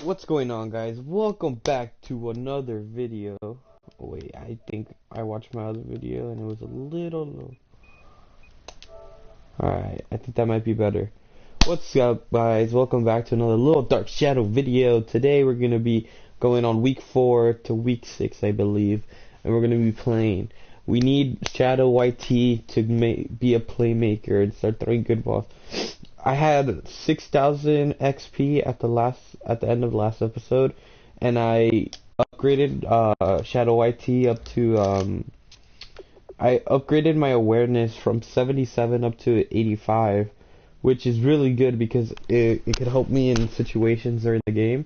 What's going on, guys? Welcome back to another video. Oh, wait, I think I watched my other video and it was a little low. Alright, I think that might be better. What's up, guys? Welcome back to another Little Dark Shadow video. Today we're going to be going on week 4 to week 6, I believe. And we're going to be playing. We need Shadow YT to be a playmaker and start throwing good balls. I had 6,000 XP at the end of the last episode, and I upgraded Shadow YT up to I upgraded my awareness from 77 up to 85, which is really good because it could help me in situations during the game,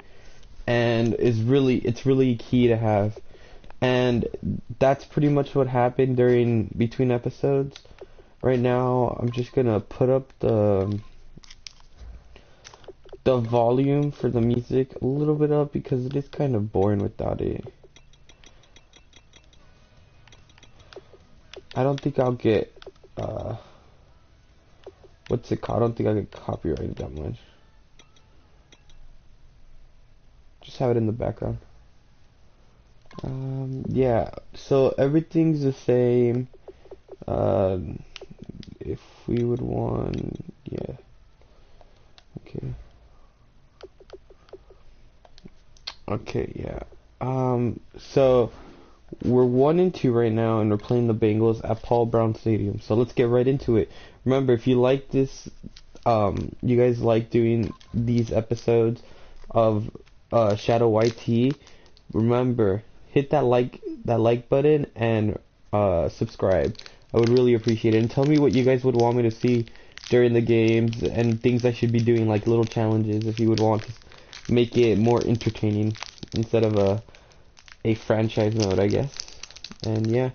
and it's really key to have. And that's pretty much what happened between episodes. Right now, I'm just gonna put up the volume for the music a little bit up because it is kind of boring without it. I don't think I'll get what's it called? I don't think I'll get copyrighted that much. Just have it in the background. Yeah, so everything's the same. If we would want, yeah, okay. Okay, yeah. So we're 1-2 right now, and we're playing the Bengals at Paul Brown Stadium. So let's get right into it. Remember, if you like this, you guys like doing these episodes of Shadow YT, remember, hit that like button and subscribe. I would really appreciate it. And tell me what you guys would want me to see during the games and things I should be doing, like little challenges, if you would want to make it more entertaining instead of a franchise mode, I guess. And yeah,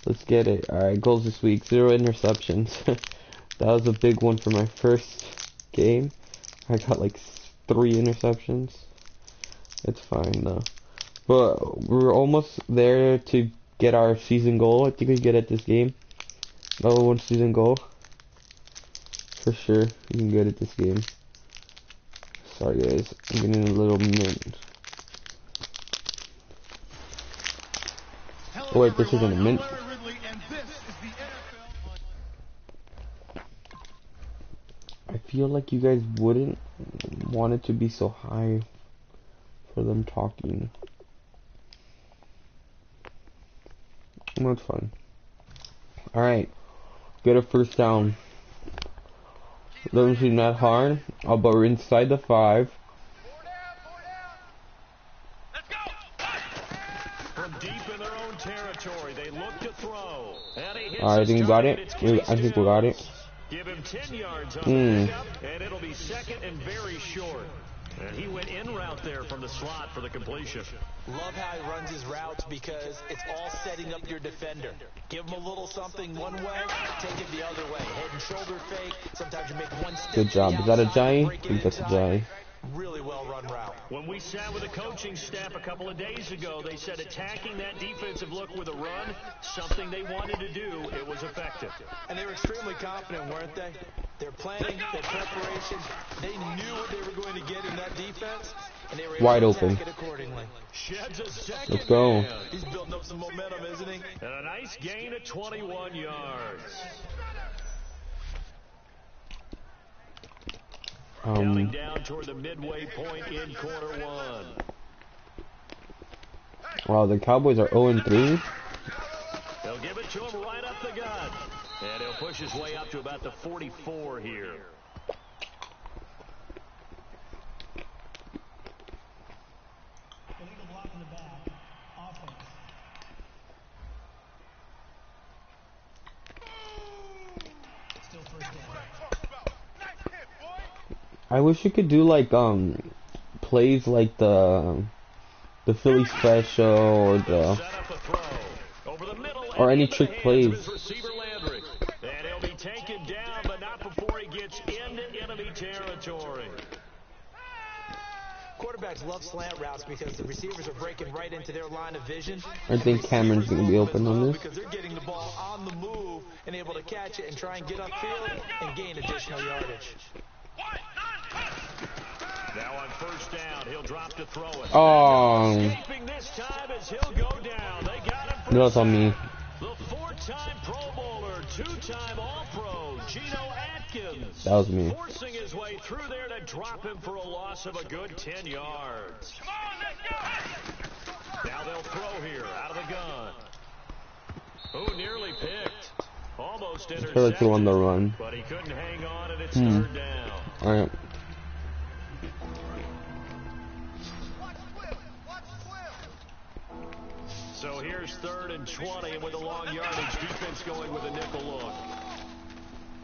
let's get it. Alright, goals this week, 0 interceptions. That was a big one for my first game. I got like 3 interceptions. It's fine though. But we're almost there to get our season goal. I think we get it this game. Oh, 1 season goal. For sure, we can get it this game. Sorry guys, I'm getting a little mint. Oh wait, this isn't a mint. I feel like you guys wouldn't want it to be so high for them talking. That's fun. Alright, get a first down. Doesn't seem that hard. Oh, but we're inside the 5. From deep in their own territory, they look to throw. I think we got it. I think we got it. Give him 10 yards on the pickup, and it'll be second and very short. And he went in route there from the slot for the completion. Love how he runs his routes because it's all setting up your defender. Give him a little something one way, take it the other way. Head and shoulder fake. Sometimes you make one step. Good job. Is that a Jai? I think that's a Jai. Really well run route. When we sat with the coaching staff a couple of days ago, they said attacking that defensive look with a run, something they wanted to do, it was effective. And they were extremely confident, weren't they? Their planning, their preparation, they knew what they were going to get in that defense, and they were able wide to open. attack it accordingly. Sheds a second. Let's go. Man. He's building up some momentum, isn't he? And a nice gain of 21 yards. Counting down toward the midway point in quarter 1. Wow, the Cowboys are 0-3. They'll give it to him right up the gut. And he'll push his way up to about the 44 here. Illegal block in the back. Offense. Still first down. I wish you could do like plays like the Philly special or any trick plays. And he'll be taken down, but not before he gets into enemy territory. Quarterbacks love slant routes because the receivers are breaking right into their line of vision. I think Cameron's going to be open on this. Because they're getting the ball on the move and able to catch it and try and get upfield and gain additional yardage. Now on first down, he'll drop to throw it. Oh, Escaping this time as he'll go down. They got him for that's on me. the four-time Pro Bowler, two-time All-Pro, Geno Atkins. That was me. Forcing his way through there to drop him for a loss of a good 10 yards. Come on, let's go. Now they'll throw here out of the gun. Oh, nearly picked. Almost I feel like you on the run. but he couldn't hang on, and it's third down. All right. So here's 3rd and 20, and with a long yardage, defense going with a nickel look.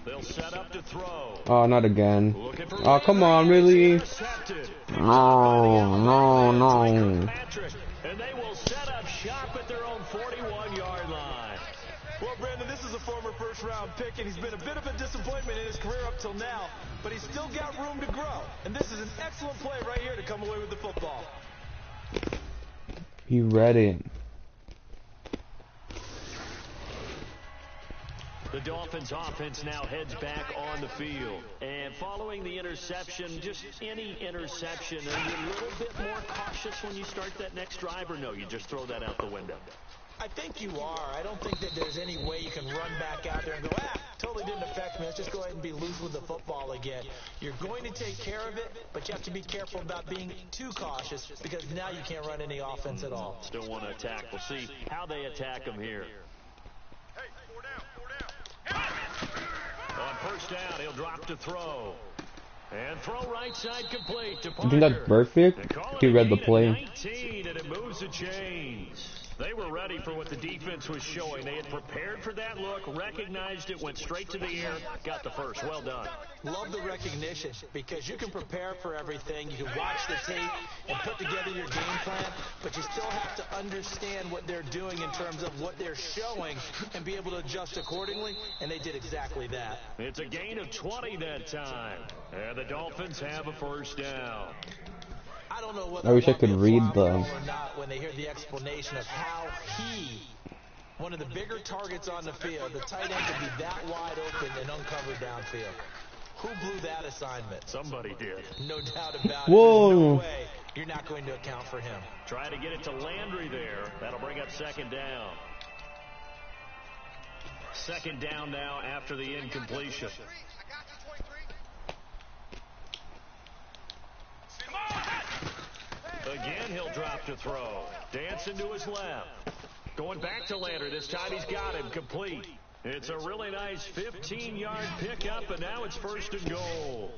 They'll set up to throw. Oh, not again. Looking for Oh, come on, really? intercepted. No, no. Patrick, and they will set up shop at their own 41-yard line. Well, Brandon, this is a former first-round pick, and he's been a bit of a disappointment in his career up till now, but he's still got room to grow. And this is an excellent play right here to come away with the football. He read it. The Dolphins offense now heads back on the field. And following the interception, just any interception, are you a little bit more cautious when you start that next drive, or no, you just throw that out the window? I think you are. I don't think that there's any way you can run back out there and go, totally didn't affect me. Let's just go ahead and be loose with the football again. You're going to take care of it, but you have to be careful about being too cautious because now you can't run any offense at all. Still want to attack. We'll see how they attack them here. On first down, he'll drop to throw. And throw right side complete to Parker. I think that's perfect. He read the play. 19, and it moves the chains. They were ready for what the defense was showing. They had prepared for that look, recognized it, went straight to the air, got the first. Well done. Love the recognition because you can prepare for everything. You can watch the tape and put together your game plan, but you still have to understand what they're doing in terms of what they're showing and be able to adjust accordingly, and they did exactly that. It's a gain of 20 that time, and the Dolphins have a first down. I don't know whether I wish I could read them. or not when they hear the explanation of how he, one of the bigger targets on the field, the tight end could be that wide open and uncovered downfield. Who blew that assignment? Somebody did. No doubt about it. Whoa. There's no way you're not going to account for him. Try to get it to Landry there. That'll bring up second down. Second down now after the incompletion. Again, he'll drop to throw. Dancing to his left. Going back to Landry. This time he's got him complete. It's a really nice 15-yard pickup, and now it's first and goal.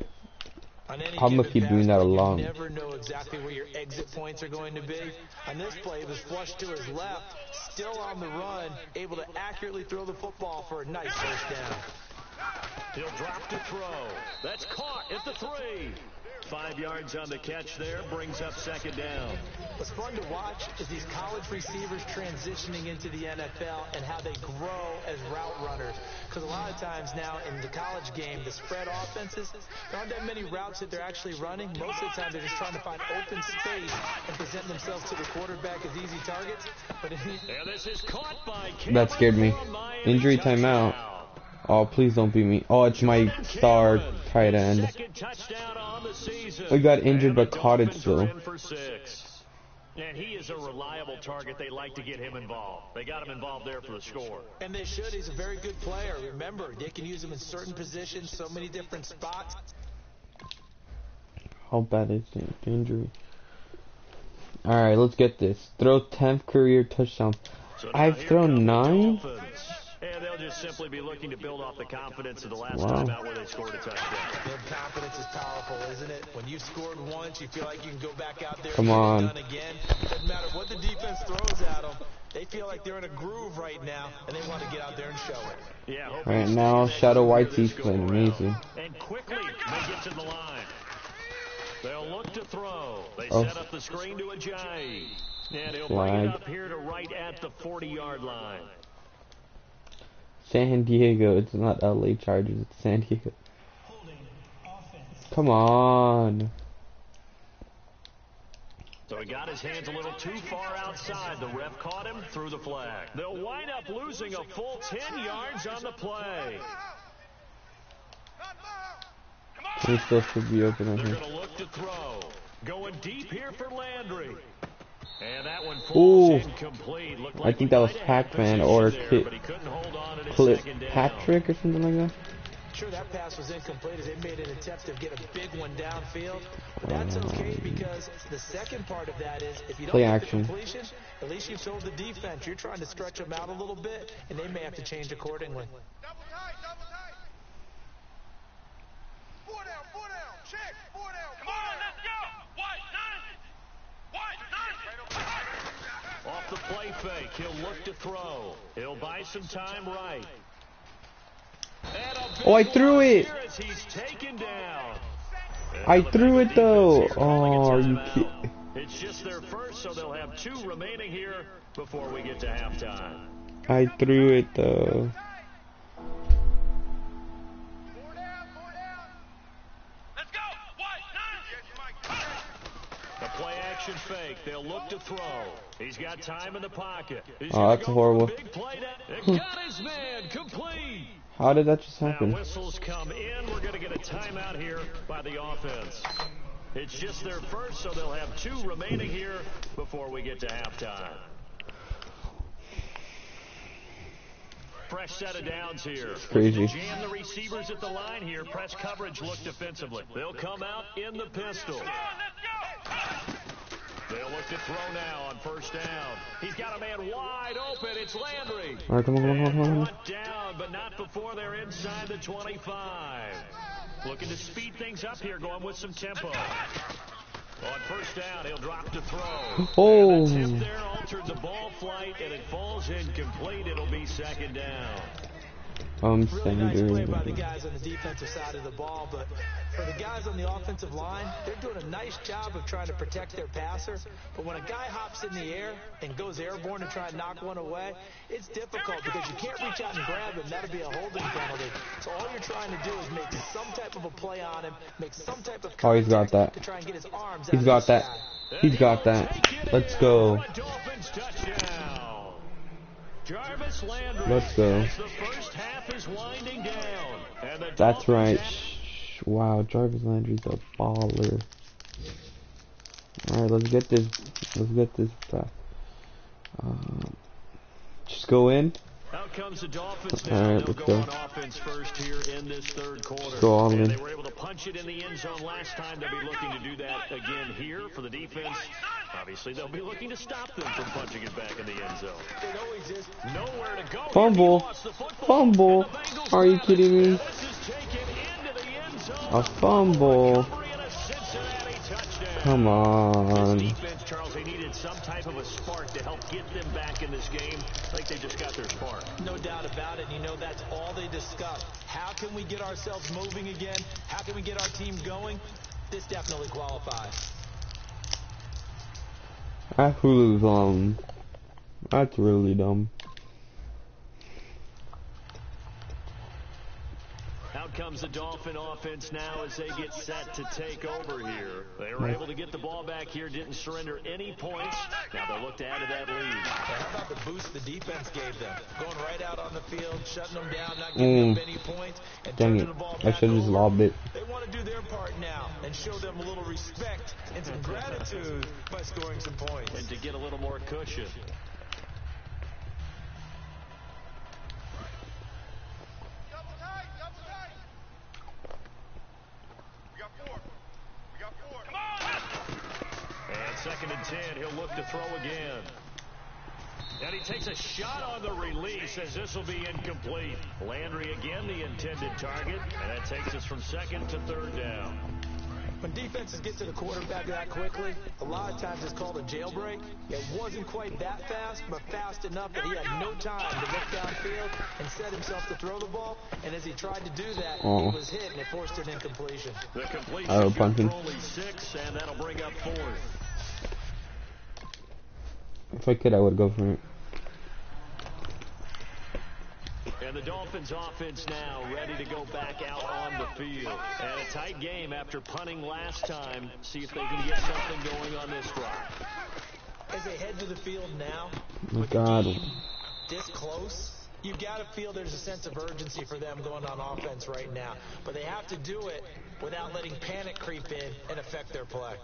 I'm gonna keep doing that alone. You never know exactly where your exit points are going to be. On this play, it was flushed to his left, still on the run, able to accurately throw the football for a nice first down. He'll drop to throw. That's caught at the 3. 5 yards on the catch there, brings up second down. What's fun to watch is these college receivers transitioning into the NFL and how they grow as route runners. Because a lot of times now in the college game, the spread offenses, there aren't that many routes that they're actually running. Most of the time, they're just trying to find open space and present themselves to the quarterback as easy targets. But And this is caught by That scared me. Injury timeout. Oh, please don't beat me. Oh, it's my star tight end. We got injured but caught it still. And he is a reliable target. They like to get him involved. They got him involved there for the score. And they should. He's a very good player. Remember, they can use him in certain positions, so many different spots. How bad is the injury? Alright, let's get this. Throw 10th career touchdown. So I've thrown 9? And they'll just simply be looking to build off the confidence of the last time out where they scored a touchdown. Their confidence is powerful, isn't it? When you've scored once, you feel like you can go back out there Come and on. get it done again. Doesn't matter what the defense throws at them. They feel like they're in a groove right now, and they want to get out there and show it. Yeah. Alright, now Shadow Whitey's playing amazing. And quickly, they get to the line. They'll look to throw. They Oh. set up the screen to Ajayi. And he'll Flag. bring it up here to right at the 40-yard line. San Diego, it's not LA Chargers, it's San Diego. Holding offense. Come on. So he got his hands a little too far outside. The ref caught him, threw the flag. They'll wind up losing a full 10 yards on the play. He still should be open right They're here. going to look to throw. Going deep here for Landry. And that one falls Ooh. incomplete. Looked I like think we that was might have had Pac-Man position or there, but he couldn't hold on in his Clip second down. Patrick or something like that. Sure, that pass was incomplete as they made an attempt to get a big one downfield. But that's okay because the second part of that is if you don't Play get action. the completion, at least you've told the defense you're trying to stretch them out a little bit, and they may have to change accordingly. Double tight, double tight. 4 down, check, 4 down. Come on, let's go. Off the play fake, he'll look to throw. He'll buy some time right. And a big Oh, I threw one it. here as he's taken down. I And threw the it though. defense here calling a Oh, are you timeout. kidding? It's just their first, so they'll have 2 remaining here before we get to halftime. I threw it though. 4 down. Let's go. A play action fake. They'll look to throw. He's got time in the pocket. He's Oh, gonna that's go horrible. for a big play down. Got his man complete. How did that just Now happen? whistles come in. We're going to get a timeout here by the offense. It's just their first, so they'll have 2 remaining here before we get to halftime. Fresh set of downs here. Crazy. Jam the receivers at the line here. Press coverage look defensively. They'll come out in the pistol. They'll look to throw now on first down. He's got a man wide open. It's Landry. All right, come on. And brought down, but not before they're inside the 25. Looking to speed things up here, going with some tempo. On first down, he'll drop to throw. Oh. And the tip there altered the ball flight, and it falls incomplete. It'll be second down. Really nice play by the Standard. guys on the defensive side of the ball, but for the guys on the offensive line, they're doing a nice job of trying to protect their passer. But when a guy hops in the air and goes airborne to try and knock one away, it's difficult because you can't reach out and grab him. That'll be a holding penalty. So all you're trying to do is make some type of a play on him, make some type of Oh, he's got contact that. to try and get his arms He's out got of the that. sky. He's got that. Let's go. Dolphins touchdown. Jarvis Landry. Let's go. As the first half is winding down. And the That's Dolphins right. have- Wow, Jarvis Landry's a baller. All right, let's get this. Let's get this back. Just go in. Out comes the Dolphins All now. right, They'll let's go go. on offense first here in this third quarter. Go all and in. they were able to punch it in the end zone last time. They'll be looking to do that again here for the defense. Obviously, they'll be looking to stop them from punching it back in the end zone. It always is. Nowhere to go. Fumble. He lost the football. Fumble. And the Bengals Are you grab it. kidding me? This is taken into the end zone. A fumble. Recovery and a Cincinnati touchdown. Come This on. defense, Charles, they needed some type of a spark to help get them back in this game. I think they just got their spark. No doubt about it. You know, that's all they discuss. How can we get ourselves moving again? How can we get our team going? This definitely qualifies. That Hulu's that's really dumb. Out comes the Dolphin offense now as they get set to take over here. They were able to get the ball back here, didn't surrender any points. Now they'll look to add to that lead. And how about the boost the defense gave them? Going right out on the field, shutting them down, not giving them any points, and Dang turning it. the ball I back should have just over. lobbed it. They want to do their part now and show them a little respect and some gratitude by scoring some points. And to get a little more cushion. Double tight. We got four. Come on. And second and 10, he'll look to throw again. And he takes a shot on the release as this will be incomplete. Landry again the intended target, and that takes us from second to third down. When defenses get to the quarterback that quickly, a lot of times it's called a jailbreak. It wasn't quite that fast, but fast enough that he had no time to look downfield and set himself to throw the ball. And as he tried to do that, he was hit and it forced an incompletion. The completion Oh, good punting. for only 6, and that'll bring up fourth. If I could, I would go for it. And the Dolphins offense now ready to go back out on the field. And a tight game after punting last time. See if they can get something going on this drive. As they head to the field now, Oh, God. this close, You've got to feel there's a sense of urgency for them going on offense right now. But they have to do it without letting panic creep in and affect their play.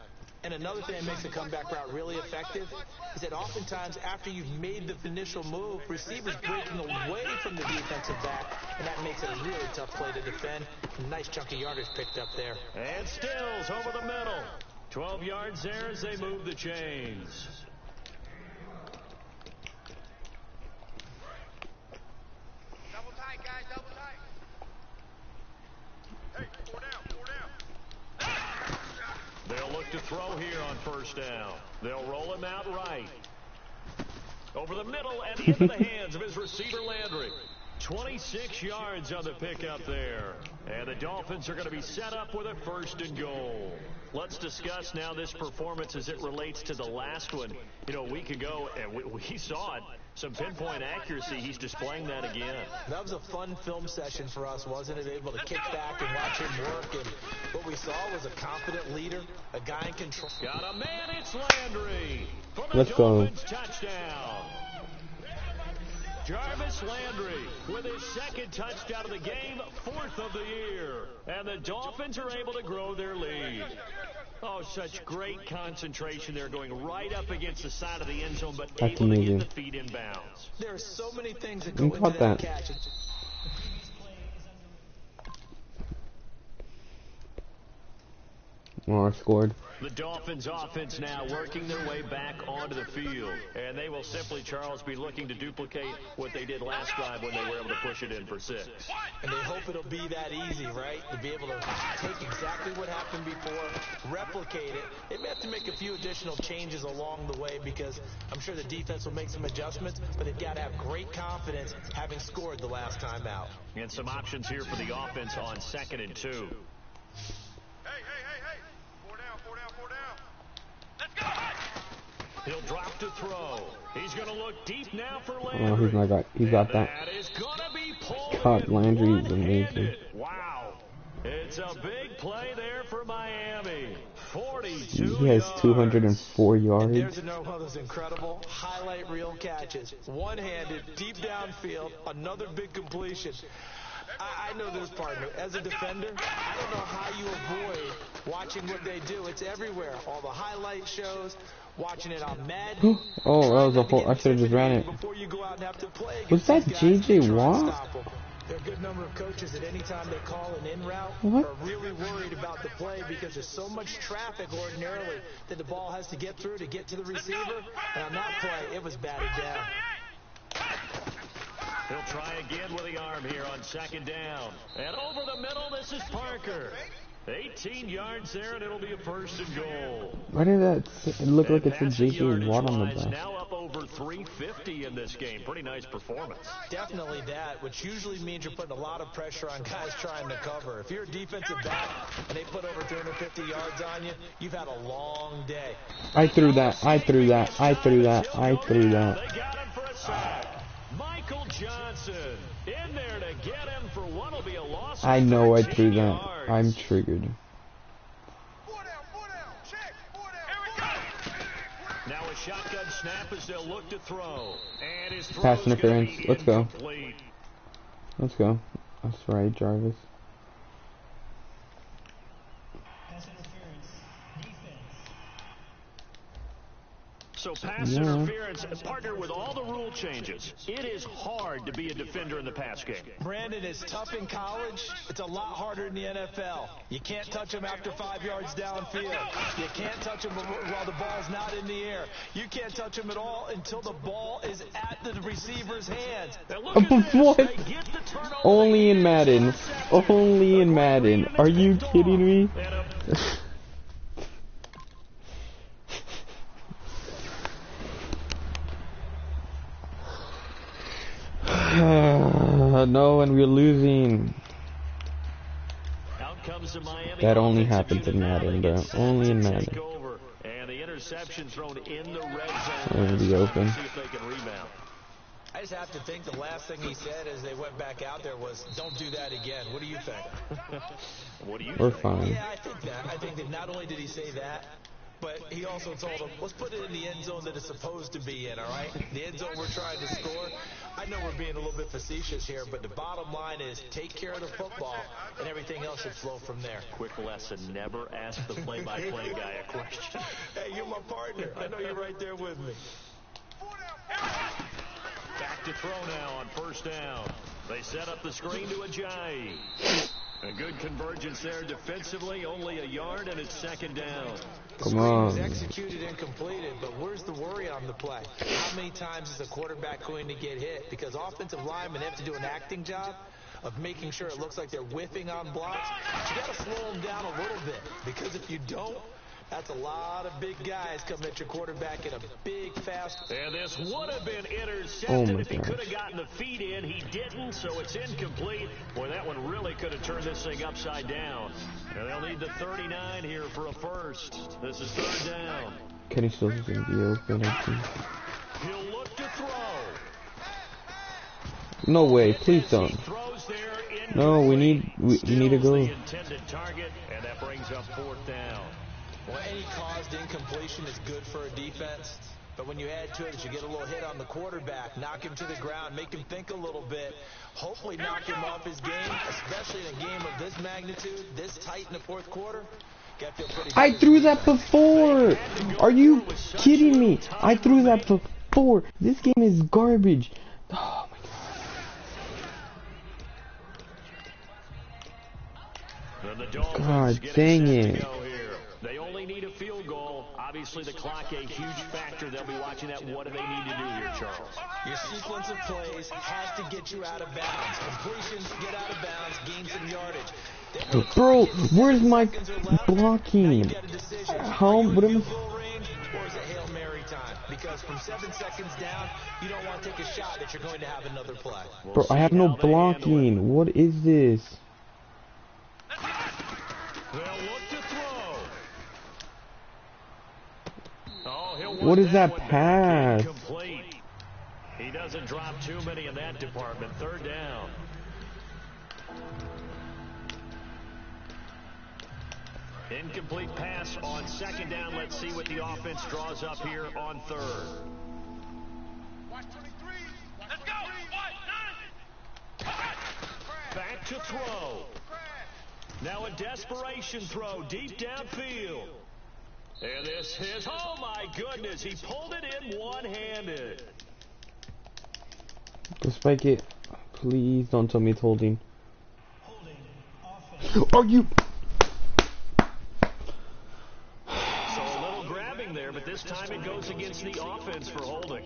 And another thing that makes a comeback route really effective is that oftentimes after you've made the initial move, receivers breaking away from the defensive back, and that makes it a really tough play to defend. Nice chunk of yardage picked up there. And Stills over the middle. 12 yards there as they move the chains. Double tight, guys, double tight. Hey, 4 down, 4 down. They'll look to throw here on first down. They'll roll him out right. Over the middle and into the hands of his receiver Landry. 26 yards on the pickup there. And the Dolphins are going to be set up with a 1st and goal. Let's discuss now this performance as it relates to the last one. You know, a week ago, and we saw it. Some pinpoint accuracy. He's displaying that again. That was a fun film session for us, wasn't it? Able to kick back and watch him work. And what we saw was a confident leader, a guy in control. Got a man, it's Landry. For the Let's go. Dolphins touchdown. Jarvis Landry with his 2nd touchdown of the game, 4th of the year. And the Dolphins are able to grow their lead. Oh, such great concentration there, going right up against the side of the end zone, but That's able amazing. to get the feet in bounds. There are so many things that go You into caught that that. catch. Or scored. The Dolphins offense now working their way back onto the field. And they will simply, Charles, be looking to duplicate what they did last drive when they were able to push it in for 6. And they hope it'll be that easy, right? To be able to take exactly what happened before, replicate it. They may have to make a few additional changes along the way because I'm sure the defense will make some adjustments, but they've got to have great confidence having scored the last time out. And some options here for the offense on 2nd and 2. Hey, hey, hey, hey. 4 down, 4 down, 4 down. Let's go. He'll drop to throw. He's going to look deep now for Oh, Landry. he's got that. That is going to be pulled God, in Landry is one-handed. amazing. Wow. It's a big play there for Miami. 42 He has yards. 204 There's yards. another one of those incredible highlight reel catches. One-handed, deep downfield, another big completion. I know this, partner. As a defender, I don't know how you avoid watching what they do. It's everywhere. All the highlight shows, watching it on Madden. Oh, that was a whole. I should have just ran it. Before you go out and have to play Was against that these guys J.J. and try and Watt? stop 'em. There are a good number of coaches that any time they call an in route What? are really worried about the play because there's so much traffic ordinarily that the ball has to get through to get to the receiver. And on that play, it was batted down. He'll try again with the arm here on 2nd down. And over the middle, this is Parker. 18 yards there, and it'll be a 1st and goal. Why did that look like it said Passing J.J. Watt on the yardage-wise, back? now up over 350 in this game. Pretty nice performance. Definitely that, which usually means you're putting a lot of pressure on guys trying to cover. If you're a defensive back and they put over 350 yards on you, you've had a long day. I threw that. I threw that. I threw that. I threw that. They got him for a sack. Michael Johnson in there to get him for what will be a loss of I know I 13 threw that. yards. I'm triggered. 4 down, check, 4 down. Now a shotgun snap as they'll look to throw. And his throw's Pass gonna interference. be Let's go. incomplete. Let's go. That's right, Jarvis. Pass interference. Defense. So pass interference, partner, with all the rule changes, it is hard to be a defender in the pass game. Brandon, it's tough in college. It's a lot harder in the NFL. You can't touch him after 5 yards downfield. You can't touch him while the ball's not in the air. You can't touch him at all until the ball is at the receiver's hands. And look at this. What? They get the turnover. Only in Madden. Only in Madden. Are you kidding me? And a No, and we're losing. out comes the Miami That only offensive happens in unit now. Madden, They bro. get set Only to in take Madden. over. And the interception thrown in the red zone. It'll be open. See if they can rebound. I just have to think the last thing he said as they went back out there was, don't do that again. What do you think? What do you We're think? fine. Yeah, I think that. I think that not only did he say that, but he also told them, let's put it in the end zone that it's supposed to be in, all right? The end zone we're trying to score. I know we're being a little bit facetious here, but the bottom line is take care of the football, and everything else should flow from there. Quick lesson, never ask the play-by-play guy a question. Hey, you're my partner. I know you're right there with me. Back to throw now on first down. They set up the screen to Ajayi. A good convergence there defensively, only a yard, and it's second down. The Come screen was on. executed and completed, but where's the worry on the play? How many times is a quarterback going to get hit? Because offensive linemen have to do an acting job of making sure it looks like they're whiffing on blocks. You got to slow them down a little bit, because if you don't, that's a lot of big guys coming at your quarterback in a big, fast... And this would have been intercepted Oh my if he could gosh. have gotten the feet in. He didn't, so it's incomplete. Boy, that one really could have turned this thing upside down. And they'll need the 39 here for a first. This is third down. Kenny Stills is gonna be open, I think. He'll look to throw. No way, please don't. He throws there. No, we need to Stills go. the intended target, and that brings up fourth down. Well, any caused incompletion is good for a defense, but when you add to it that you get a little hit on the quarterback, knock him to the ground, make him think a little bit, hopefully knock him off his game, especially in a game of this magnitude, this tight in the fourth quarter. Got to feel pretty I good. threw that before! Are you kidding me? I threw that before! This game is garbage! Oh my And the Dolphins God, getting dang set it. to go here. They only need a field goal. Obviously, the clock a huge factor. They'll be watching that. What do they need to do here, Charles? Your sequence of plays has to get you out of bounds. Completions, get out of bounds, gain some yardage. Bro, where's my Seconds are left. Now blocking? you got a decision. How? Are you What in am field goal range, or is it Hail Mary time? Because from 7 seconds down, you don't want to take a shot that you're going to have another play. Bro, I have no How they handle it. blocking. What is this? They'll look to throw. Oh, he'll What work is that one back pass? incomplete. He doesn't drop too many in that department. Third down. Incomplete pass on second down. Let's see what the offense draws up here on third. Watch 23. Let's go. Back to throw. Now a desperation throw deep downfield. And this is, oh my goodness, he pulled it in one-handed. Go spike it. Please don't tell me it's holding. Holding. Offense. Are you? So a little grabbing there, but this time it goes against the offense for holding.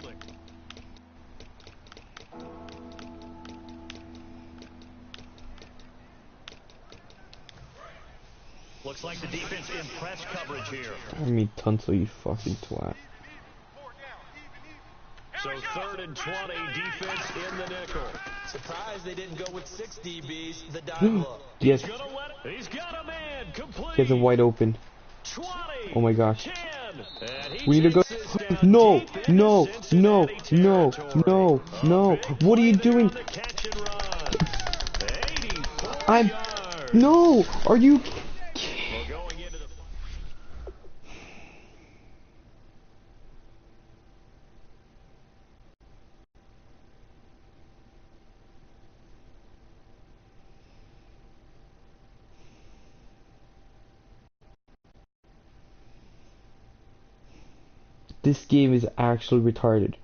Looks like the defense in press coverage here. I mean, Tunsil, you fucking twat. So third and 20, defense in the nickel. Surprised they didn't go with 6 DBs, the dive look. Yes, He's got a man complete. he has a wide open. 20. Oh my gosh. 10. And he We need to go. chases down No, deep into no, no, Cincinnati no, territory. no, no. Big What are you play there doing? on the catch and run. 84 I'm. yards. No! Are you? Well, going into the This game is actually retarded.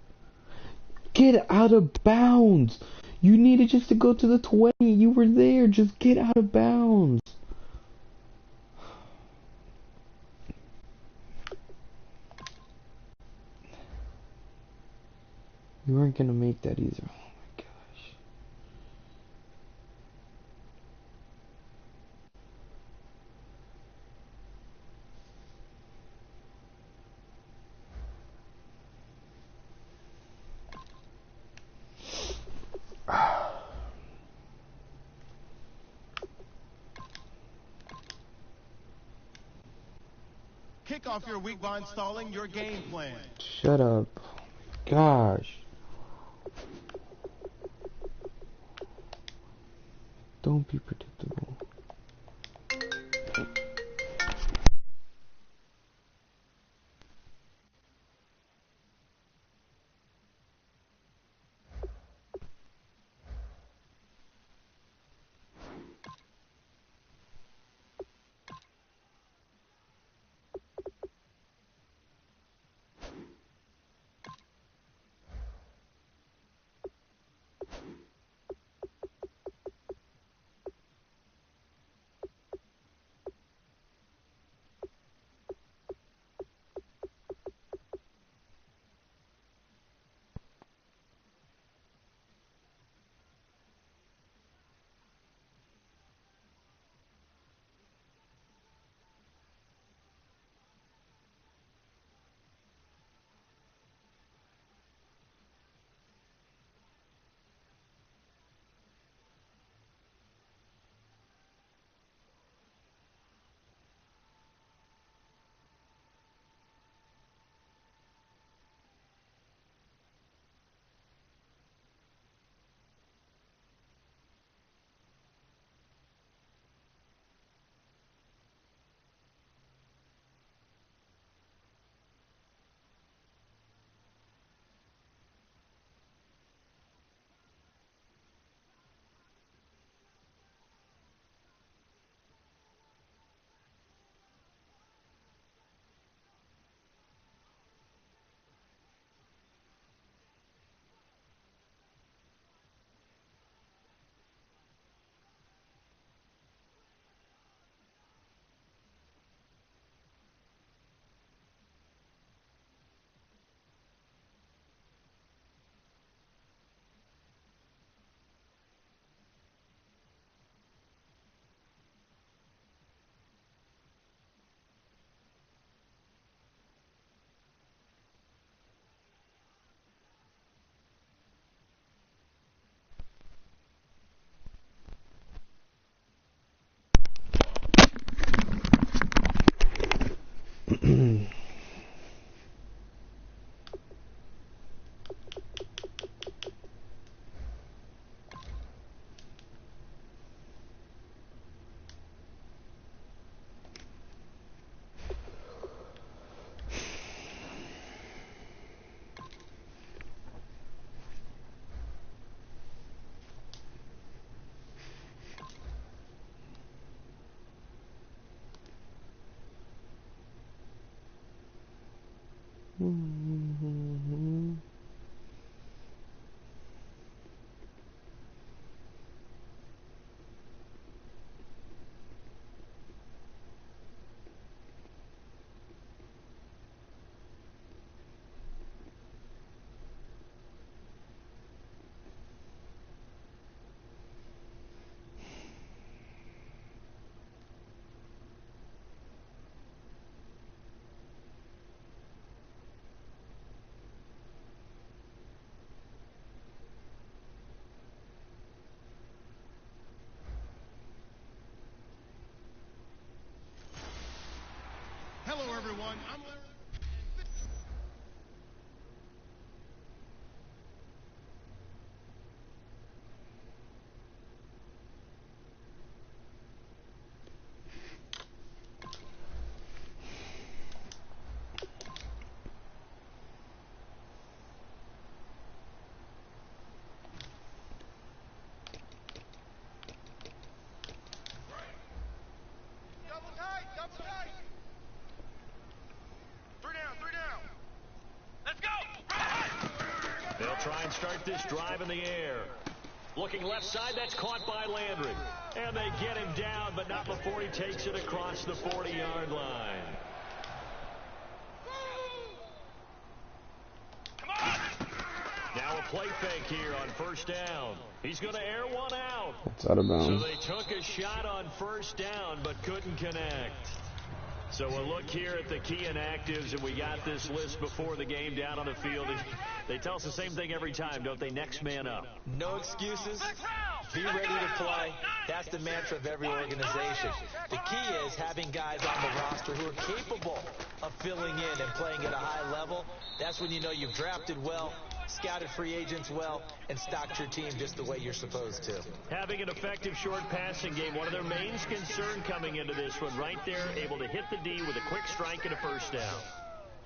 Get out of bounds! You needed just to go to the 20. You were there. Just get out of bounds. You weren't gonna make that either. Oh my gosh. Kick off your week by installing your game plan. Shut up. Oh my gosh. Don't be predictable. everyone. I'm Larry. Double tight, double tight. Three down. Let's go. They'll try and start this drive in the air. Looking left side, that's caught by Landry. And they get him down, but not before he takes it across the 40-yard line. Come on. Now a play fake here on first down. He's going to air one out. It's out of So bounds. they took a shot on first down, but couldn't connect. So we'll look here at the key inactives, and we got this list before the game down on the field. They tell us the same thing every time, don't they? Next man up. No excuses. Be ready to play. That's the mantra of every organization. The key is having guys on the roster who are capable of filling in and playing at a high level. That's when you know you've drafted well, scouted free agents well, and stocked your team just the way you're supposed to. Having an effective short passing game, one of their main concern coming into this one, right there, able to hit the D with a quick strike and a first down.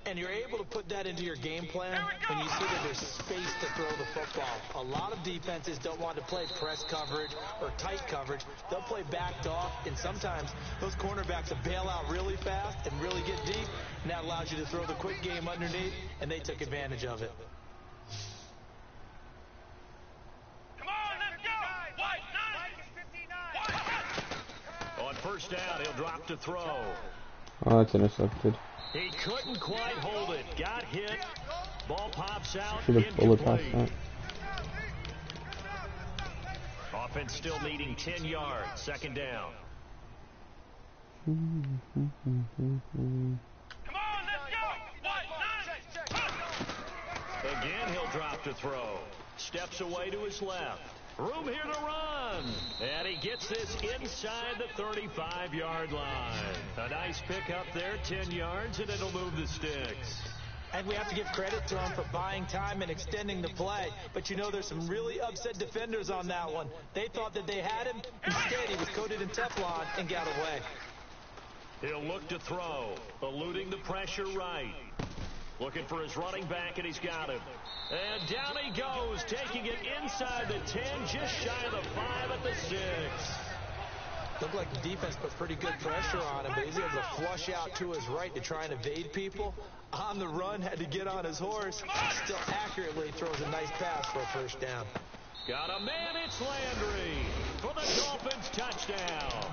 And you're able to put that into your game plan when you see that there's space to throw the football. A lot of defenses don't want to play press coverage or tight coverage. They'll play backed off, and sometimes those cornerbacks will bail out really fast and really get deep, and that allows you to throw the quick game underneath, and they took advantage of it. Come on, let's go. White 59. On first down, he'll drop to throw. Oh, it's intercepted. He couldn't quite hold it. Got hit. Ball pops out. Should have bullet past Incomplete. that. Offense still needing 10 yards. Second down. Come on, let's go. White 9. Again, he'll drop to throw. Steps away to his left. Room here to run. And he gets this inside the 35-yard line. A nice pick up there, 10 yards, and it'll move the sticks. And we have to give credit to him for buying time and extending the play. But you know, there's some really upset defenders on that one. They thought that they had him. Instead, he was coated in Teflon and got away. He'll look to throw, eluding the pressure right. Looking for his running back, and he's got him. And down he goes, taking it inside the 10, just shy of the 5 at the 6. Looked like the defense put pretty good pressure on him, but he's able to flush out to his right to try and evade people. On the run, had to get on his horse. Still accurately throws a nice pass for a first down. Got a man, it's Landry for the Dolphins touchdown.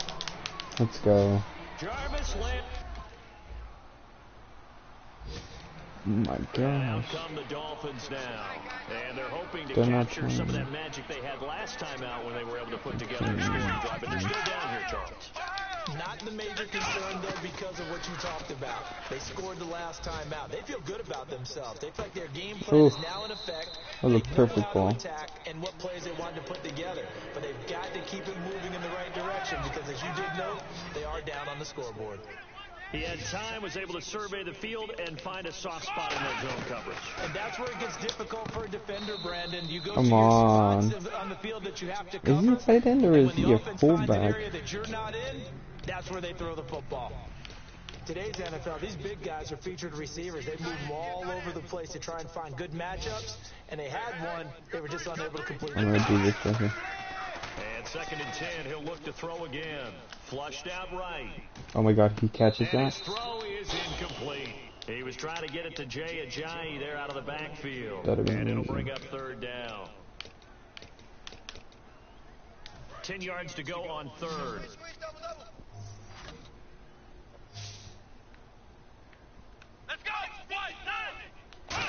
Let's go. Jarvis Landry. Oh my Out gosh. come the Dolphins now. And they're hoping to They're not capture some of trying. that magic they had last time out when they were able to put together a scoring drive. But they're still down here, Charles. Not the major concern, though, because of what you talked about. They scored the last time out. They feel good about themselves. They feel like their game plan Ooh. is now in effect. That was a They know perfect how ball. to attack and what plays they wanted to put together. But they've got to keep it moving in the right direction because, as you did note, they are down on the scoreboard. He had time, was able to survey the field and find a soft spot in that zone coverage. And that's where it gets difficult for a defender, Brandon. You go Come to your on. spots on the field that you have to Is cover. he a tight end or And is when he the a offense finds an fullback? area that you're not in, that's where they throw the football. Today's NFL, these big guys are featured receivers. They move them all over the place to try and find good matchups. And they had one. They were just unable to complete I'm gonna do this right here. And second and 10, he'll look to throw again. Flushed out right. Oh my god, he catches And his that? throw is incomplete. He was trying to get it to Jay Ajayi there out of the backfield. That'd have been And it'll amazing. bring up third down. 10 yards to go on third. Squeeze double. Let's go. White 9.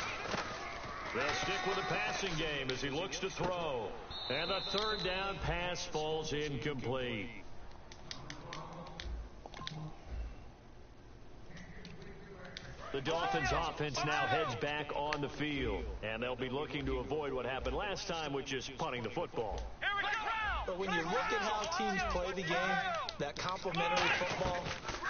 They'll stick with the passing game as he looks to throw. And the third down pass falls incomplete. The Dolphins offense now heads back on the field. And they'll be looking to avoid what happened last time, which is punting the football. Here we go. But when you look at how teams play the game, that complementary football,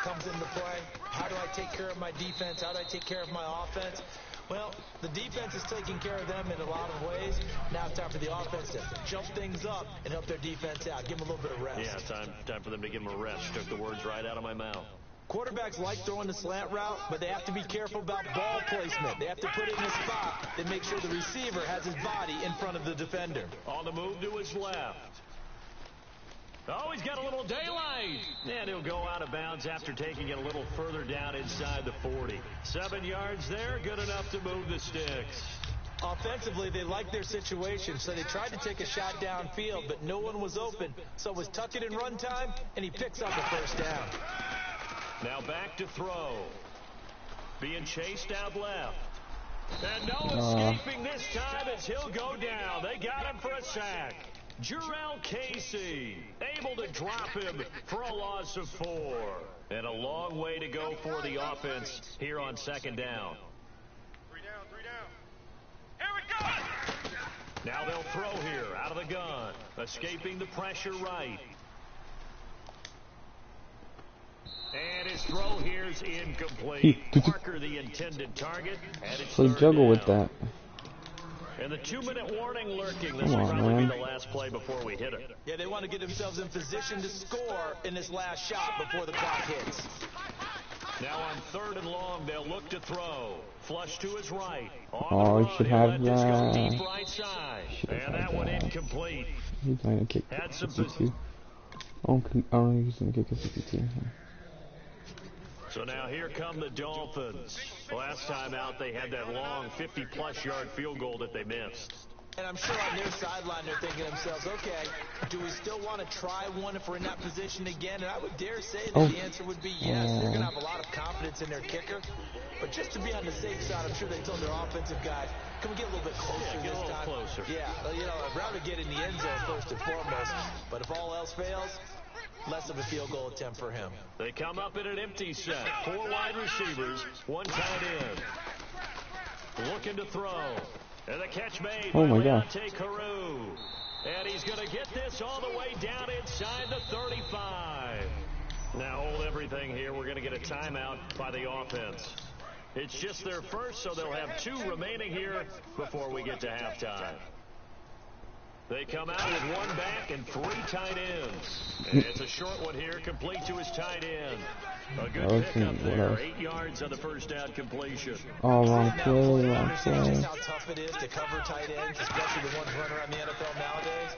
comes into play. How do I take care of my defense? How do I take care of my offense? Well, the defense is taking care of them in a lot of ways. Now it's time for the offense to jump things up and help their defense out. Give them a little bit of rest. Yeah, time for them to give them a rest. Took the words right out of my mouth. Quarterbacks like throwing the slant route, but they have to be careful about ball placement. They have to put it in a spot that makes sure the receiver has his body in front of the defender. On the move to his left. Oh, he's got a little daylight. And he'll go out of bounds after taking it a little further down inside the 40. 7 yards there, good enough to move the sticks. Offensively, they liked their situation, so they tried to take a shot downfield, but no one was open. So it was tuck it in run time, and he picks up the first down. Now back to throw. Being chased out left. And no escaping this time as he'll go down. They got him for a sack. Jarrell Casey able to drop him for a loss of 4. And a long way to go for the offense here on second down. 3 down. Here we go! Now they'll throw here out of the gun. Escaping the pressure right. And his throw here's incomplete. Parker, the intended target. And it's So juggle with that. And the 2-minute warning lurking. This will probably be the last play before we hit it. Yeah, they want to get themselves in position to score in this last shot before the clock hits. Now on 3rd and long, they'll look to throw. Flush to his right. Oh, he should have that. Deep right side. And that one incomplete. He's going to kick Had some 52. Oh, he's going to kick a 52. So now here come the Dolphins. Last time out, they had that long 50-plus yard field goal that they missed. And I'm sure on their sideline they're thinking to themselves, okay, do we still want to try one if we're in that position again? And I would dare say that the answer would be yes. They're going to have a lot of confidence in their kicker. But just to be on the safe side, I'm sure they told their offensive guys, can we get a little bit closer get this a little time? closer. Yeah, you know, I'd rather get in the end zone first and foremost. But if all else fails, less of a field goal attempt for him. They come up in an empty set. 4 wide receivers, 1 tight end. Looking to throw. And the catch made by Leonte Carew. And he's going to get this all the way down inside the 35. Now hold everything here. We're going to get a timeout by the offense. It's just their first, so they'll have 2 remaining here before we get to halftime. They come out with 1 back and 3 tight ends. And it's a short one here, complete to his tight end. A good pickup there, 8 yards on the first down completion. Oh, wrong play, wrong Understand play. just how tough it is to cover tight ends, especially the ones running around the NFL nowadays.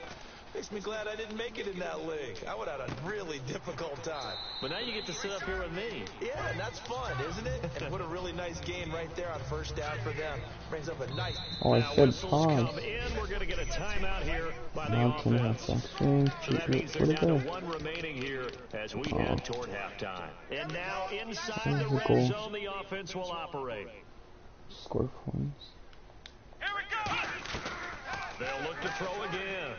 Makes me glad I didn't make it in that league. I would have had a really difficult time. But now you get to sit up here with me. Yeah, and that's fun, isn't it? And what a really nice gain right there on first down for them. Brings up a nice... Oh, I Now said whistles pause. come in. We're going to get a timeout here by the Now 2.5 offense. seconds. So that means they're What down is to 1 remaining here as we head toward halftime. And now inside the There's the red goal. zone, the offense will operate. Score points. Here we go! They'll look to throw again.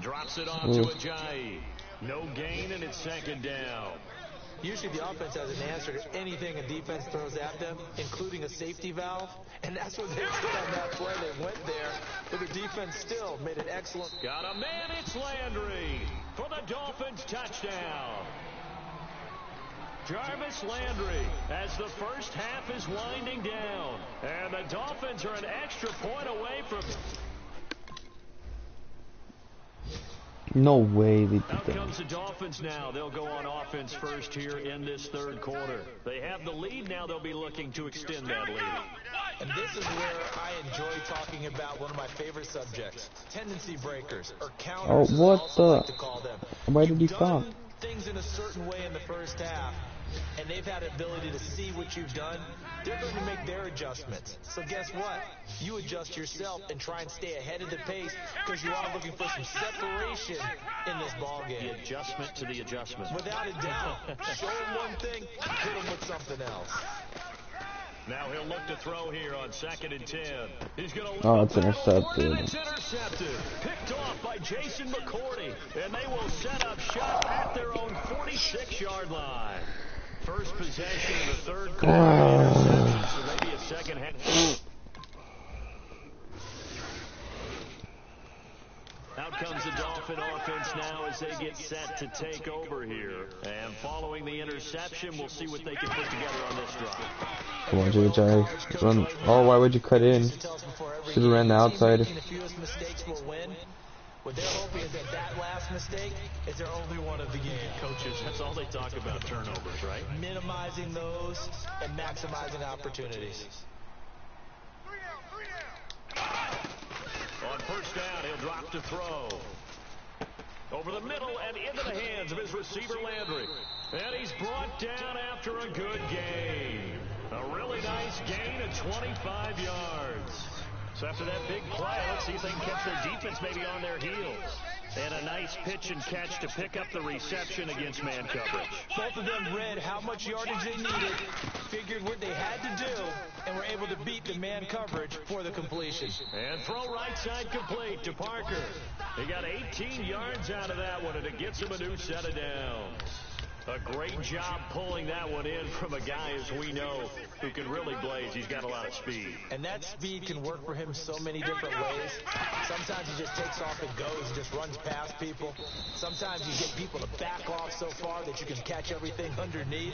Drops it off to Ajayi. No gain, and it's second down. Usually the offense has an answer to anything a defense throws at them, including a safety valve. And that's what they did on that play. They went there, but the defense still made an excellent... Got a man, it's Landry for the Dolphins touchdown. Jarvis Landry as the first half is winding down. And the Dolphins are an extra point away from... No way they did Out that. comes the Dolphins now. They'll go on offense first here in this 3rd quarter. They have the lead. Now they'll be looking to extend that lead. And this is where I enjoy talking about one of my favorite subjects, tendency breakers, or counters, as I what also the- like to call them. Why did he You've stop? done things in a certain way in the first half, and they've had the ability to see what you've done. They're going to make their adjustments. So guess what? You adjust yourself and try and stay ahead of the pace because you are looking for some separation in this ball The game. adjustment to the adjustment. Without a doubt. Show them one thing, hit them with something else. Now he'll look to throw here on 2nd and 10. He's going to Oh, it's intercepted. And it's intercepted. Picked off by Jason McCourty. And they will set up shop at their own 46-yard line. First possession of the 3rd quarter. So maybe a second half. Now Out comes the Dolphin offense now as they get set to take over here. And following the interception, we'll see what they can put together on this drive. Come on, JJ. Run. Oh, why would you cut in? Should have ran the outside. What they're hoping is that last mistake is their only one of the game. Coaches, that's all they talk about, turnovers, right? Minimizing those and maximizing opportunities. On first down, he'll drop to throw. Over the middle and into the hands of his receiver, Landry. And he's brought down after a good gain. A really nice gain of 25 yards. So after that big play, let's see if they can catch their defense maybe on their heels. And a nice pitch and catch to pick up the reception against man coverage. Both of them read how much yardage they needed, figured what they had to do, and were able to beat the man coverage for the completion. And throw right side complete to Parker. He got 18 yards out of that one, and it gets him a new set of downs. A great job pulling that one in from a guy, as we know, who can really blaze. He's got a lot of speed. And that speed can work for him so many different ways. Sometimes he just takes off and goes and just runs past people. Sometimes you get people to back off so far that you can catch everything underneath.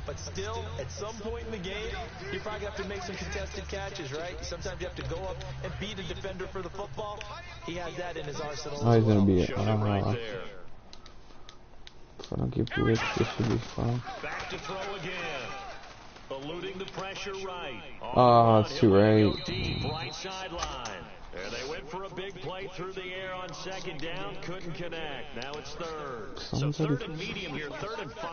But still, at some point in the game, you probably have to make some contested catches, right? Sometimes you have to go up and beat a defender for the football. He has that in his arsenal. Oh, he's going to be Showed it right there. If I don't get blitz, this should be fine. Back to throw again. Eluding the pressure right. Oh, it's too right. Deep right sideline. And they went for a big play through the air on second down. Couldn't connect. Now it's third. So third and medium here. 3rd and 5.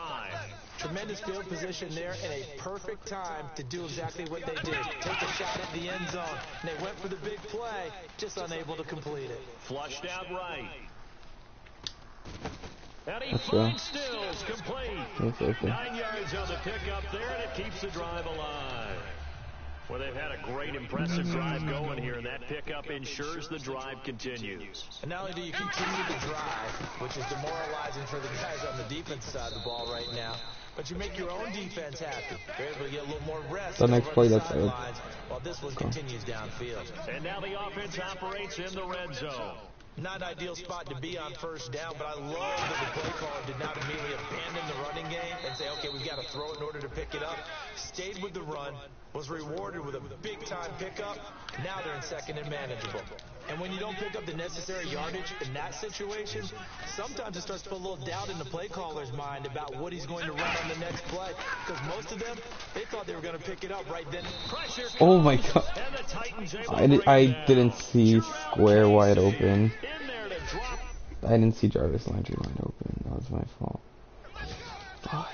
Tremendous field position there and a perfect time to do exactly what they did. Take a shot at the end zone. And they went for the big play, just unable to complete it. Flushed out right. And he finds Stills complete. 9 yards on the pickup there, and it keeps the drive alive. Well, they've had a great, impressive drive going here, and that pickup ensures the drive continues. And not only do you continue the drive, which is demoralizing for the guys on the defense side of the ball right now, but you make your own defense happy. They're able to get a little more rest. The next play, that's it. While this one continues downfield. And now the offense operates in the red zone. Not an ideal spot to be on first down, but I love that the play caller did not immediately abandon the running game and say, okay, we've got to throw it in order to pick it up. Stayed with the run, was rewarded with a big-time pickup. Now they're in second and manageable. And when you don't pick up the necessary yardage in that situation, sometimes it starts to put a little doubt in the play caller's mind about what he's going to run on the next play. Because most of them, they thought they were going to pick it up right then. Oh my god. I didn't see Square wide open. I didn't see Jarvis Landry wide open. That was my fault. Gosh.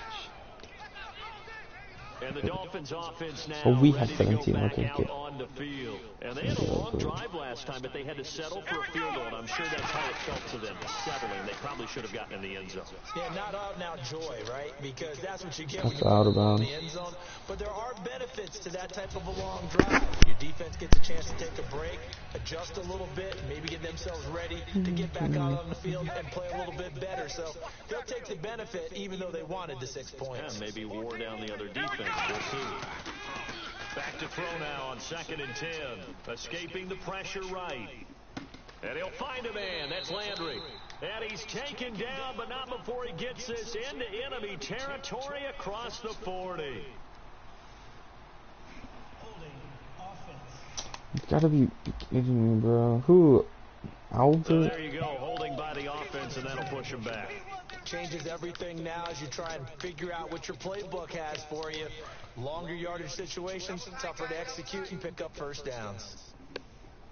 And the Dolphins offense now Oh, we have ready to 17. go back Okay, out good. on the field. And they had a long drive last time, but they had to settle for a field goal, and I'm sure that's how it felt to them, settling. They probably should have gotten in the end zone. Yeah, not out and out joy, right? Because that's what you get That's when you're out of in bounds. the end zone. But there are benefits to that type of a long drive. Your defense gets a chance to take a break, adjust a little bit, maybe get themselves ready to get back out on the field and play a little bit better. So they'll take the benefit even though they wanted the 6 points. Yeah, maybe wore down the other defense. We'll see. Back to throw now on 2nd and 10. Escaping the pressure right. And he'll find a man. That's Landry. And he's taken down, but not before he gets this into enemy territory across the 40. Holding offense. You gotta be kidding me, bro. Who? So Albert? there you go, holding by the offense, and that'll push him back. Changes everything now as you try and figure out what your playbook has for you. Longer yardage situations, tougher to execute and pick up first downs.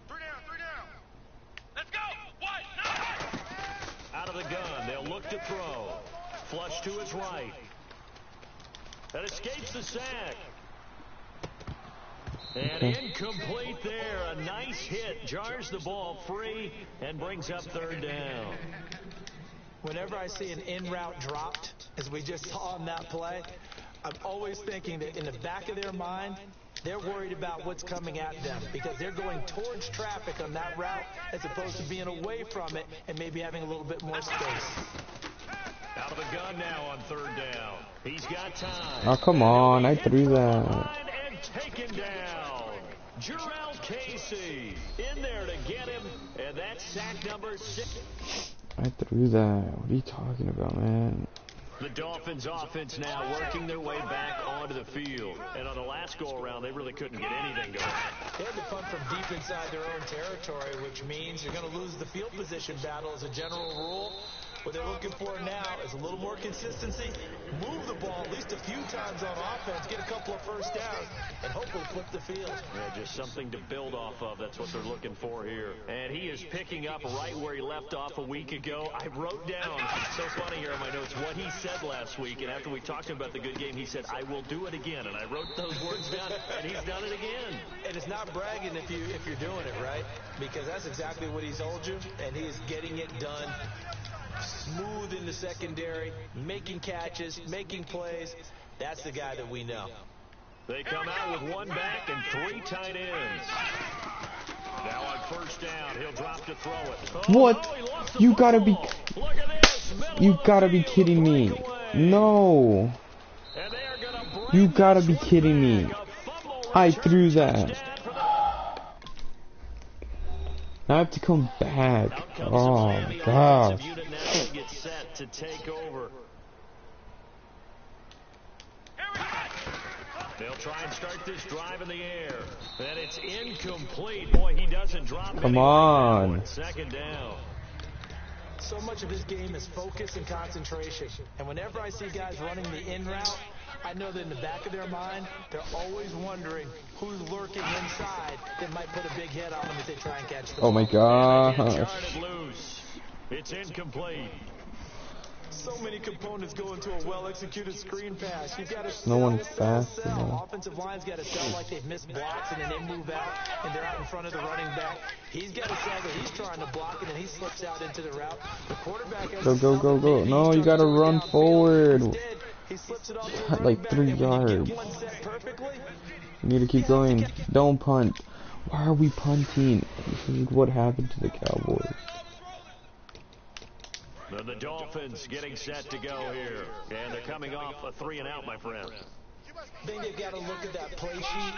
3 down. Let's go. What? No. Out of the gun, they'll look to throw. Flush to his right. And escapes the sack. And incomplete there. A nice hit. Jars the ball free and brings up 3rd down. Whenever I see an in-route dropped, as we just saw on that play, I'm always thinking that in the back of their mind, they're worried about what's coming at them because they're going towards traffic on that route as opposed to being away from it and maybe having a little bit more space. Out of the gun now on 3rd down. He's got time. Oh, come on. I threw that. And taken down. Jarrell Casey in there to get him, and And that's sack number 6. I threw that. What are you talking about, man? The Dolphins offense now working their way back onto the field. And on the last go-around, they really couldn't get anything going. They had to punt from deep inside their own territory, which means you're going to lose the field position battle as a general rule. What they're looking for now is a little more consistency, move the ball at least a few times on offense, get a couple of first downs, and hopefully flip the field. Yeah, just something to build off of. That's what they're looking for here. And he is picking up right where he left off a week ago. I wrote down, so funny here in my notes, what he said last week. And after we talked about the good game, he said, I will do it again. And I wrote those words down, and he's done it again. And it's not bragging if you're doing it, right? Because that's exactly what he's told you, and he is getting it done. Smooth in the secondary, making catches, making plays. That's the guy that we know. They come out with one back and 3 tight ends. Now on first down, he'll drop to throw it. What? You gotta be... Look at this. You gotta be kidding me. No. You gotta be kidding me. I threw that. Now I have to come back. Oh my gosh. Gets set to take over. They'll try and start this drive in the air. And it's incomplete. Boy, he doesn't drop. Come on. Second down. So much of his game is focus and concentration. And whenever I see guys running the in route, I know that in the back of their mind, they're always wondering who's lurking inside that might put a big hit on them if they try and catch the ball. Oh my gosh. Loose. It's incomplete. So many components go into a well-executed screen pass. You've got to no one's fast sell. Offensive line's got to sell like they've missed blocks and then they move out and they're out in front of the running back. He's got to sell that he's trying to block and then he slips out into the route. The quarterback has Go. No, you got to run forward. Instead, he slips it off to the like 3 yards. You need to keep going. Don't punt. Why are we punting? This is what happened to the Cowboys. The Dolphins getting set to go here. And they're coming off a 3-and-out, my friend. I think they've got to look at that play sheet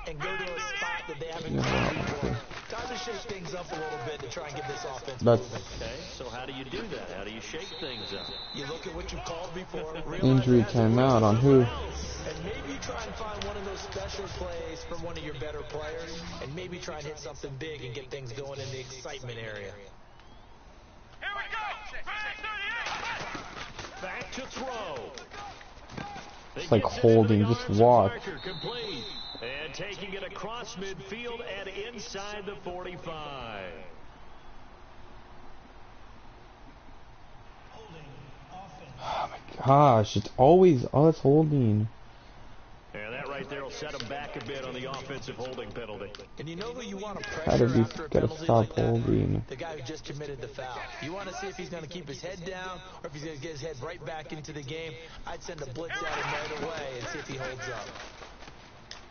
and go to a spot that they haven't gone before. Time to shake things up a little bit to try and get this offense moving. Okay, so how do you do that? How do you shake things up? You look at what you called before. Injury timeout on who? And maybe you try and find one of those special plays from one of your better players, and maybe try and hit something big and get things going in the excitement area. Here we go. Back to throw. It's like holding, just walk. And taking it across midfield and inside the 45. Oh my gosh, it's always us holding. And that right there will set him back a bit on the offensive holding penalty. And you know who you want to pressure after a penalty like that? The guy who just committed the foul. You want to see if he's going to keep his head down or if he's going to get his head right back into the game. I'd send a blitz at him right away and see if he holds up.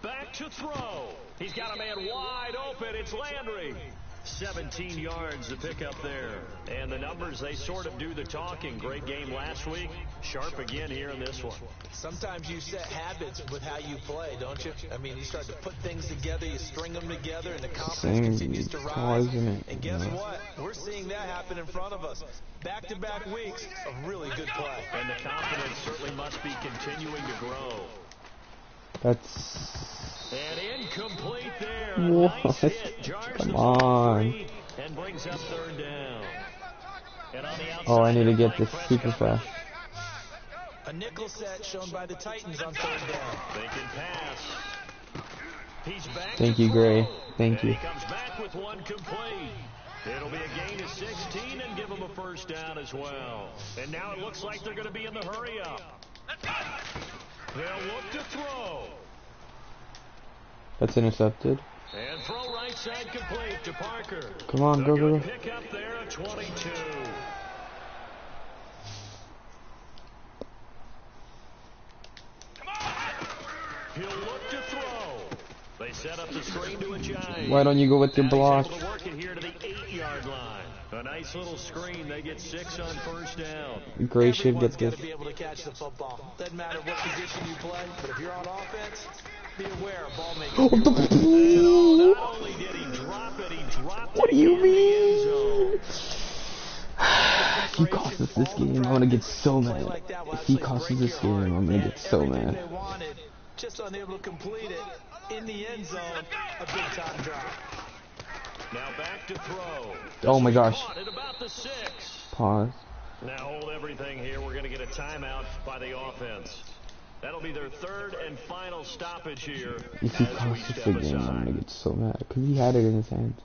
Back to throw. He's got a man wide open. It's Landry. 17 yards to pick up there. And the numbers, they sort of do the talking. Great game last week. Sharp again here in this one. Sometimes you set habits with how you play, don't you? I mean, you start to put things together, you string them together, and the confidence continues to rise. And guess what? We're seeing that happen in front of us. Back-to-back weeks of really good play. And the confidence certainly must be continuing to grow. That's... And incomplete there. What? Nice hit. Jars Come on. and brings up third down. And on the outside, oh, I need to get this super fast. A nickel set shown by the Titans on third down. They can pass. He's back. Thank you, Gray. Thank you. He comes back with one complete. It'll be a gain of 16 and give him a first down as well. And now it looks like they're going to be in the hurry up. They'll look to throw. That's intercepted. And throw right side complete to Parker. Come on, go. Pick up there at 22. He'll look to throw. They set up the screen to a giant. Why don't you go with your block? He's able to work it here to the 8-yard line. A nice little screen. They get 6 on first down. Gray should get this. Be able to catch the football. Doesn't matter what position you play, but if you're on offense, Be aware, ball making. Not only did he drop it, he dropped What it do you in the end zone. mean? If he costs us this game, I'm gonna get so mad. If he costs us this game, I'm gonna get so mad. They wanted, just unable to complete it in the end zone. A big time drop. Now back to throw. Oh my gosh. Caught at about the 6. Pause. Now hold everything here. We're going to get a timeout by the offense. That'll be their third and final stoppage here. If he as we costs us step the game, I'm aside. gonna get so mad. Because he had it in his hands.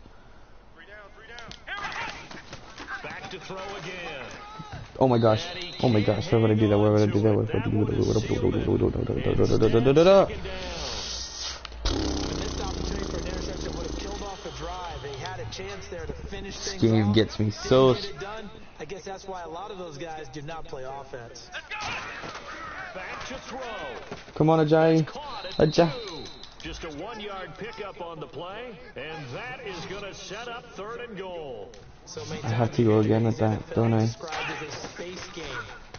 3 down, 3 down. Back to throw again. Oh my gosh. Oh my gosh. Why would I do that? Why would I do that? Why would I do that? Missed opportunity for an interception would have killed off the drive. They had a chance there to finish things This game off. gets me Didn't so... get it done. I guess that's why a lot of those guys do not play offense. Back to throw. Come on, Ajayi. Caught at the Ajayi. 2. Just a 1-yard pickup on the play, and that is going to set up 3rd and goal. So many I have times to go these again with that, NFL don't I? described as a space game.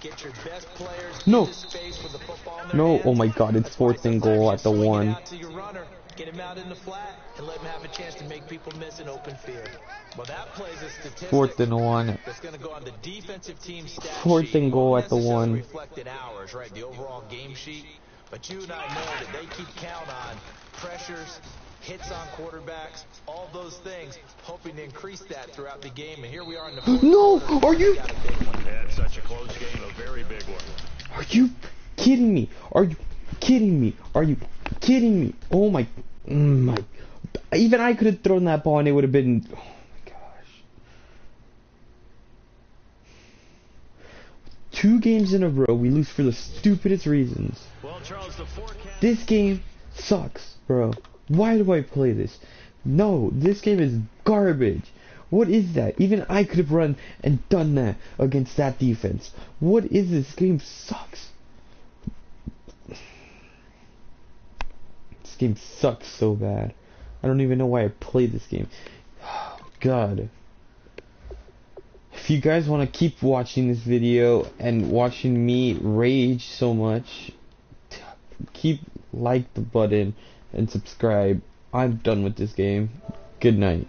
Get your best players No. into space with the football in their No, hands. oh my god, it's That's why 4th and goal at the sometimes you swing it 1. out to your runner, get him out in the flat, and let him have a chance to make people miss an open field. Well, that plays a statistic 4th and 1. that's going to go on the defensive team stat 4th sheet. and goal Won't at the necessarily 1. reflect in ours, right? The overall game sheet. But you and I know that they keep count on pressures, hits on quarterbacks, all those things, hoping to increase that throughout the game. And here we are in the fourth No! quarter. Are you... Got a big one. Yeah, it's such a close game, a very big one. Are you kidding me? Are you kidding me? Are you kidding me? Oh my... my... Even I could have thrown that ball and it would have been... Oh my gosh. 2 games in a row, we lose for the stupidest reasons. Well, Charles, the forecast... This game sucks, bro. Why do I play this? No, this game is garbage. What is that? Even I could have run and done that against that defense. What is this? This game sucks. This game sucks so bad. I don't even know why I played this game. Oh, God. If you guys want to keep watching this video and watching me rage so much, keep like the button and subscribe. I'm done with this game. Good night.